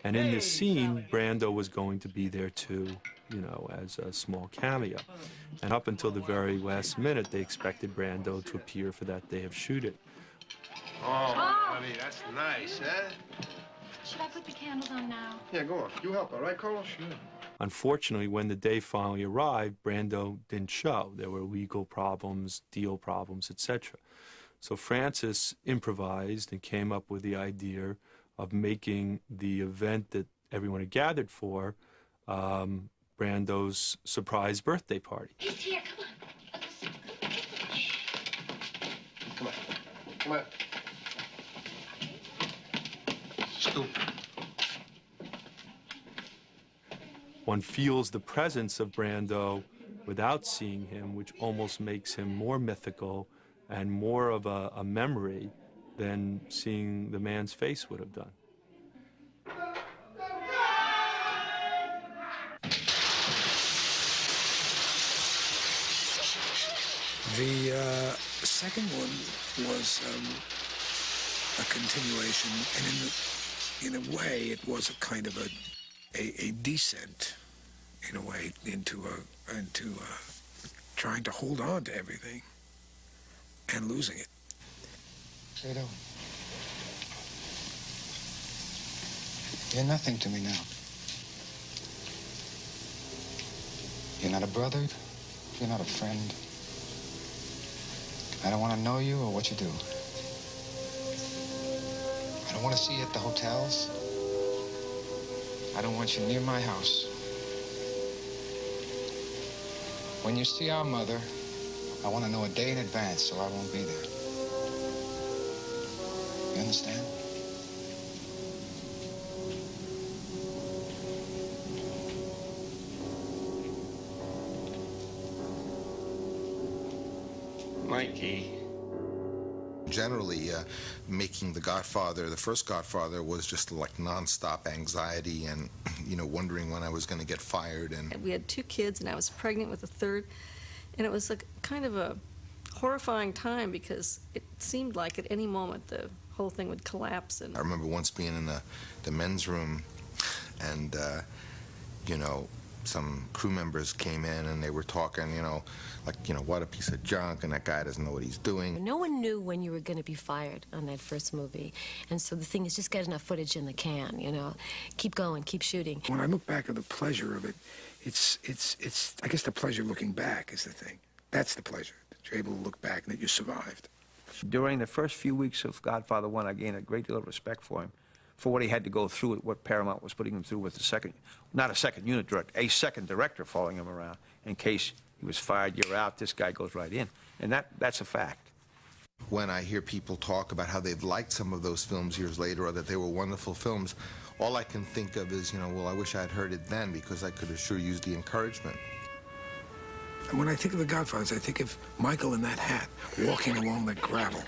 And in this scene, Brando was going to be there too, you know, as a small cameo. And up until the very last minute, they expected Brando to appear for that day of shooting. Oh, honey, that's nice, huh? Should I put the candles on now? Yeah, go on. You help, all right, Carlos? Sure. Unfortunately, when the day finally arrived, Brando didn't show. There were legal problems, deal problems, etc. So Francis improvised and came up with the idea of making the event that everyone had gathered for Brando's surprise birthday party. He's here, come on. Come on. Stupid. One feels the presence of Brando without seeing him, which almost makes him more mythical and more of a memory than seeing the man's face would have done. The second one was a continuation, and in a way, it was a kind of a descent, in a way, into trying to hold on to everything and losing it. How you doing? You're nothing to me now. You're not a brother. You're not a friend. I don't want to know you or what you do. I don't want to see you at the hotels. I don't want you near my house. When you see our mother, I want to know a day in advance so I won't be there. You understand? Mikey. Generally, making the Godfather, the first Godfather, was just like nonstop anxiety and, you know, wondering when I was going to get fired. And we had 2 kids, and I was pregnant with a third, and it was like kind of a horrifying time because it seemed like at any moment the whole thing would collapse. And I remember once being in the men's room, and you know, some crew members came in and they were talking, you know, like, you know, what a piece of junk, and that guy doesn't know what he's doing. No one knew when you were going to be fired on that first movie. And so the thing is, just get enough footage in the can, you know. Keep going, keep shooting. When I look back at the pleasure of it, it's I guess the pleasure looking back is the thing. That's the pleasure, that you're able to look back and that you survived. During the first few weeks of Godfather 1, I gained a great deal of respect for him, for what he had to go through, what Paramount was putting him through with the second, not a second unit director, a second director following him around. In case he was fired, you're out, this guy goes right in. And that's a fact. When I hear people talk about how they've liked some of those films years later, or that they were wonderful films, all I can think of is, you know, well, I wish I had heard it then, because I could have sure used the encouragement. And when I think of the Godfathers, I think of Michael in that hat, walking along that gravel.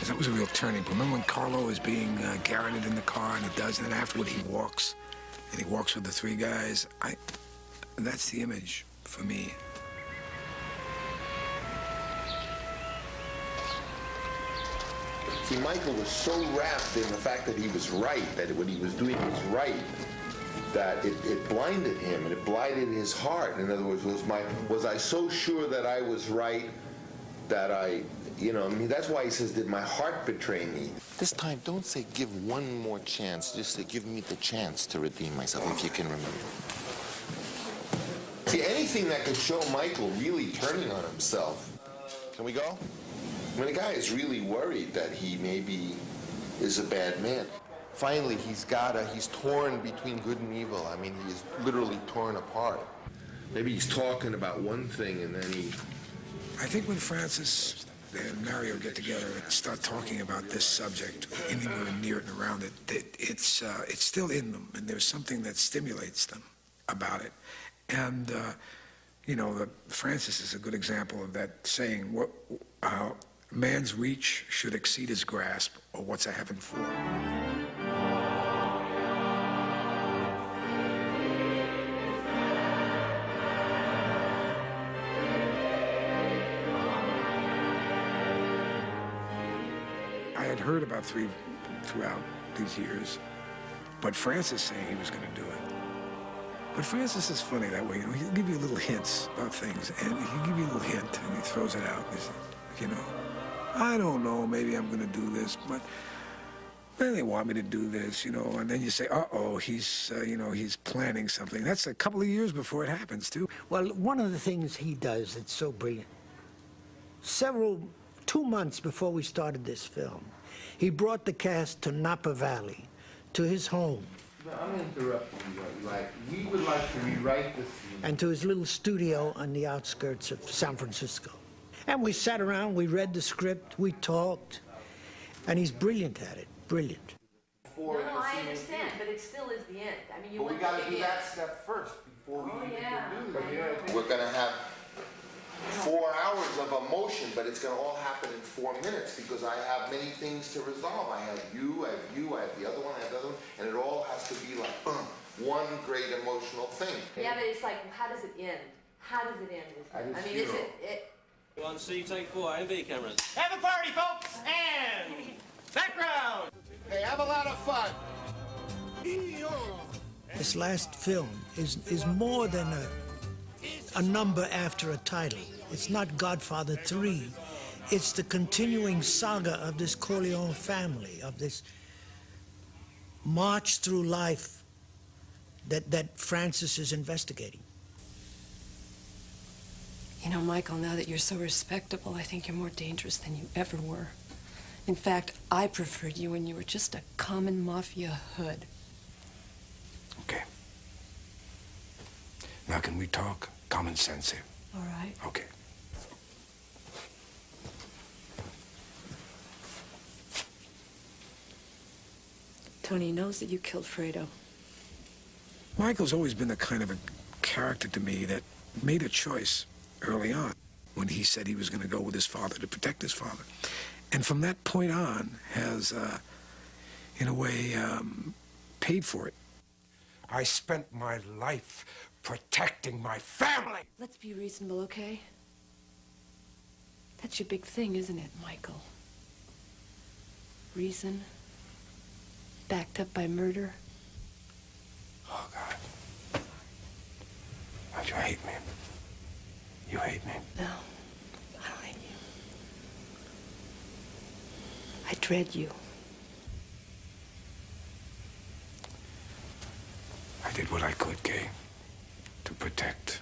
That was a real turning point. Remember when Carlo is being garroted in the car, and he does, and then afterward he walks, and he walks with the 3 guys. That's the image for me. See, Michael was so wrapped in the fact that he was right, that what he was doing was right, that it blinded him, and it blinded his heart. In other words, was I so sure that I was right that I... You know, I mean, that's why he says, did my heart betray me? This time, don't say give one more chance. Just say give me the chance to redeem myself, if you can remember. See, anything that could show Michael really turning on himself. Can we go? I mean, the guy is really worried that he maybe is a bad man. Finally, he's torn between good and evil. I mean, he is literally torn apart. Maybe he's talking about one thing and then he... I think when Francis and Mario get together and start talking about this subject, anywhere near it and around it, it's still in them, and there's something that stimulates them about it. And, you know, Francis is a good example of that saying, man's reach should exceed his grasp, or what's a heaven for? I had heard about throughout these years but Francis saying he was going to do it. But Francis is funny that way, you know. He'll give you little hints about things, and he'll give you a little hint, and he throws it out. He says, you know, I don't know, maybe I'm going to do this, but they want me to do this, you know. And then you say, uh-oh, he's, you know, he's planning something. That's a couple of years before it happens, too. Well, one of the things he does that's so brilliant, 2 months before we started this film, he brought the cast to Napa Valley, to his home. I'm interrupting you. Like, we would like to rewrite this scene. And to his little studio on the outskirts of San Francisco. And we sat around, we read the script, we talked, and he's brilliant at it, brilliant. No, I understand, but it still is the end. I mean, you But we got to do that step first before we even can do that. We're going to have 4 hours of emotion, but it's going to all happen in 4 minutes because I have many things to resolve. I have you, I have the other one, I have the other one, and it all has to be like one great emotional thing. Yeah, but it's like, how does it end? How does it end? I mean, is it? On C, take 4, A&B cameras. Have a party, folks, and background. Hey, have a lot of fun. This last film is more than a number after a title. It's not Godfather 3. It's the continuing saga of this Corleone family, of this march through life that Francis is investigating. You know, Michael, now that you're so respectable, I think you're more dangerous than you ever were. In fact, I preferred you when you were just a common mafia hood. Okay. Now can we talk common sense here? All right. Okay. Tony knows that you killed Fredo. Michael's always been the kind of a character to me that made a choice early on when he said he was going to go with his father to protect his father. And from that point on has, in a way, paid for it. I spent my life protecting my family. Let's be reasonable, okay? That's your big thing, isn't it, Michael? Reason backed up by murder. Oh, God. Don't you hate me? You hate me? No, I don't hate you. I dread you. I did what I could, Kay, to protect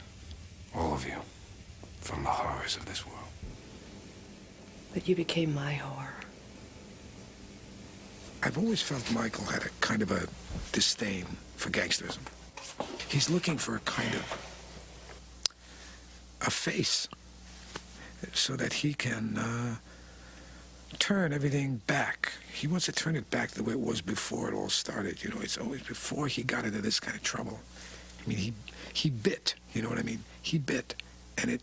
all of you from the horrors of this world. But you became my horror. I've always felt Michael had a kind of a disdain for gangsterism. He's looking for a kind of a face so that he can turn everything back. He wants to turn it back the way it was before it all started. You know, it's always before he got into this kind of trouble. I mean, he bit, you know what I mean? He bit, and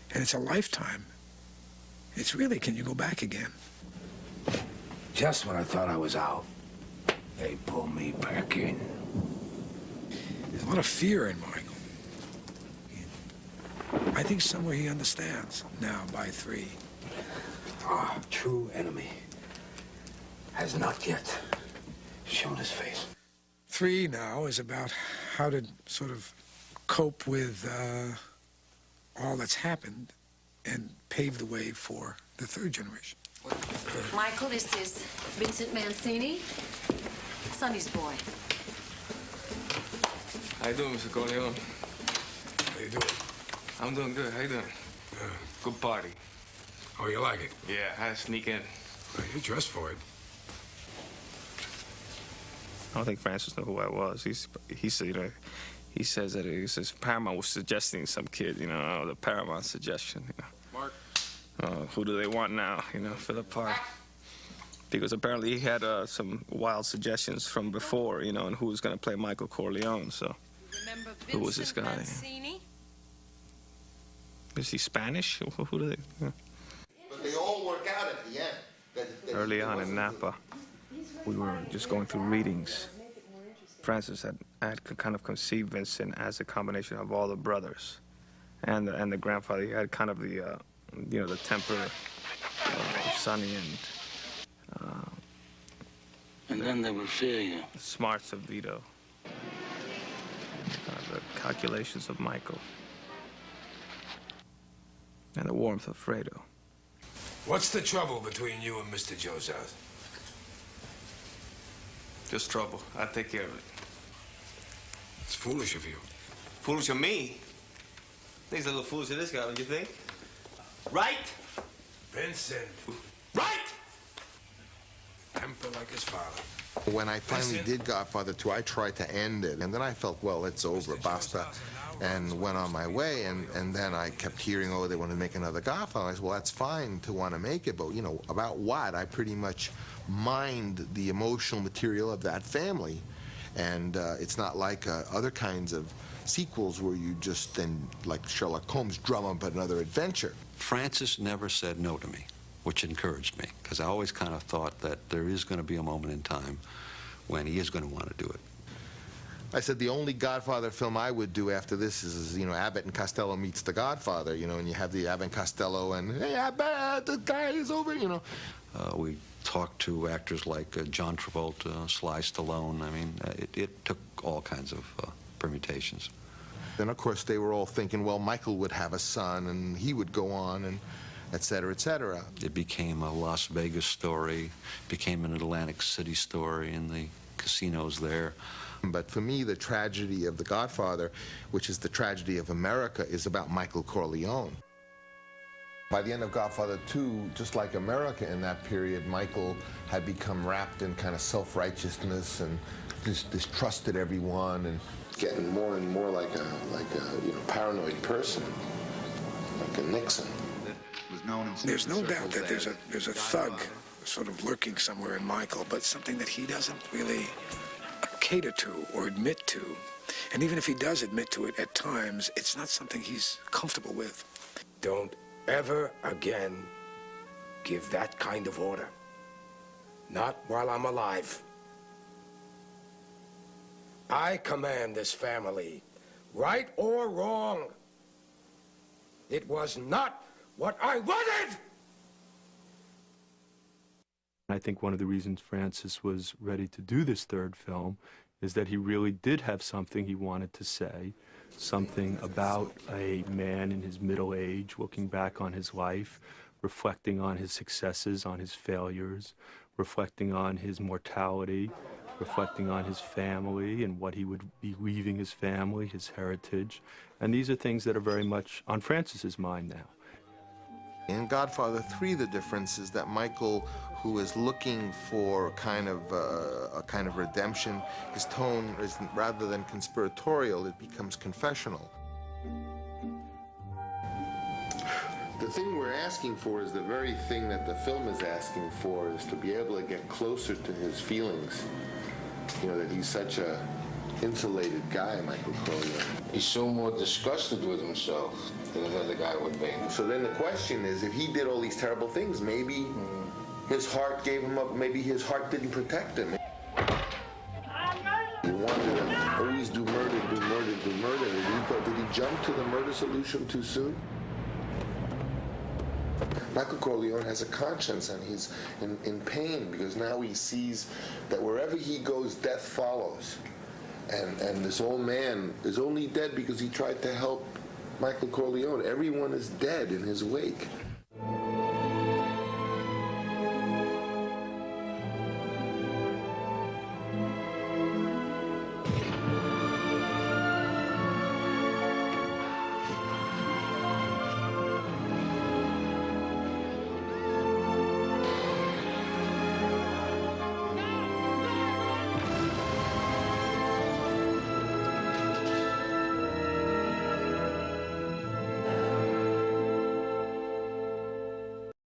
it's a lifetime. It's really, can you go back again? Just when I thought I was out, they pulled me back in. There's a lot of fear in Michael. I think somewhere he understands now by 3. Our true enemy has not yet shown his face. 3 now is about how to sort of cope with all that's happened and pave the way for the 3rd generation. Michael, this is Vincent Mancini, Sonny's boy. How you doing, Mr. Corleone? How you doing? I'm doing good. How you doing? Good party. Oh, you like it? Yeah, I had to sneak in. Well, you're dressed for it. I don't think Francis knew who I was. He said, you know, he says that he says Paramount was suggesting some kid, you know, the Paramount suggestion, you know. Mark. Who do they want now, you know, for the part? Because apparently he had some wild suggestions from before, you know, and who was going to play Michael Corleone, so. Remember Vincent Who was this guy? Mancini? Is he Spanish? Who do they? Yeah. But they all work out at the end. Early on in Napa, we were just going through readings. Francis had kind of conceived Vincent as a combination of all the brothers and the grandfather. He had kind of the, you know, the temper of Sonny and And then they would fear you. The smarts of Vito. Kind of the calculations of Michael. And the warmth of Fredo. What's the trouble between you and Mr. Joseph? Just trouble. I'll take care of it. It's foolish of you. Foolish of me? He's a little foolish of this guy, don't you think? Right? Vincent. Right! Temper like his father. When I finally did Godfather 2, I tried to end it, and then I felt, well, it's over, basta, and went on my way, and then I kept hearing, oh, they want to make another Godfather. I said, well, that's fine to want to make it, but, you know, about what? I pretty much mined the emotional material of that family, and it's not like other kinds of sequels where you just then, like Sherlock Holmes, drum up another adventure. Francis never said no to me, which encouraged me, because I always kind of thought that there is going to be a moment in time when he is going to want to do it. I said the only Godfather film I would do after this is, you know, Abbott and Costello meets the Godfather, you know, and you have the Abbott and Costello and, hey, Abbott, the guy is over, you know. We talked to actors like John Travolta, Sly Stallone. I mean, it took all kinds of permutations. Then, of course, they were all thinking, well, Michael would have a son, and he would go on, and et cetera, et cetera. It became a Las Vegas story, became an Atlantic City story, and the casinos there. But for me, the tragedy of The Godfather, which is the tragedy of America, is about Michael Corleone. By the end of Godfather 2, just like America in that period, Michael had become wrapped in kind of self-righteousness and distrusted everyone, and getting more and more like a you know, paranoid person, like a Nixon. There's no doubt that there's a thug sort of lurking somewhere in Michael, but something that he doesn't really cater to or admit to. And even if he does admit to it at times, it's not something he's comfortable with. Don't ever again give that kind of order. Not while I'm alive. I command this family, right or wrong. It was not what I wanted! I think one of the reasons Francis was ready to do this third film is that he really did have something he wanted to say, something about a man in his middle age, looking back on his life, reflecting on his successes, on his failures, reflecting on his mortality, reflecting on his family and what he would be leaving his family, his heritage. And these are things that are very much on Francis's mind now. In Godfather 3, the difference is that Michael, who is looking for a kind of redemption, his tone is, rather than conspiratorial, it becomes confessional. The thing we're asking for is the very thing that the film is asking for, is to be able to get closer to his feelings. You know, that he's such a insulated guy, Michael Corleone. He's so more disgusted with himself than another guy would be. So then the question is, if he did all these terrible things, maybe his heart gave him up, maybe his heart didn't protect him. He wanted to always do murder, do murder, do murder. Did he jump to the murder solution too soon? Michael Corleone has a conscience, and he's in pain because now he sees that wherever he goes, death follows. And this old man is only dead because he tried to help Michael Corleone. Everyone is dead in his wake.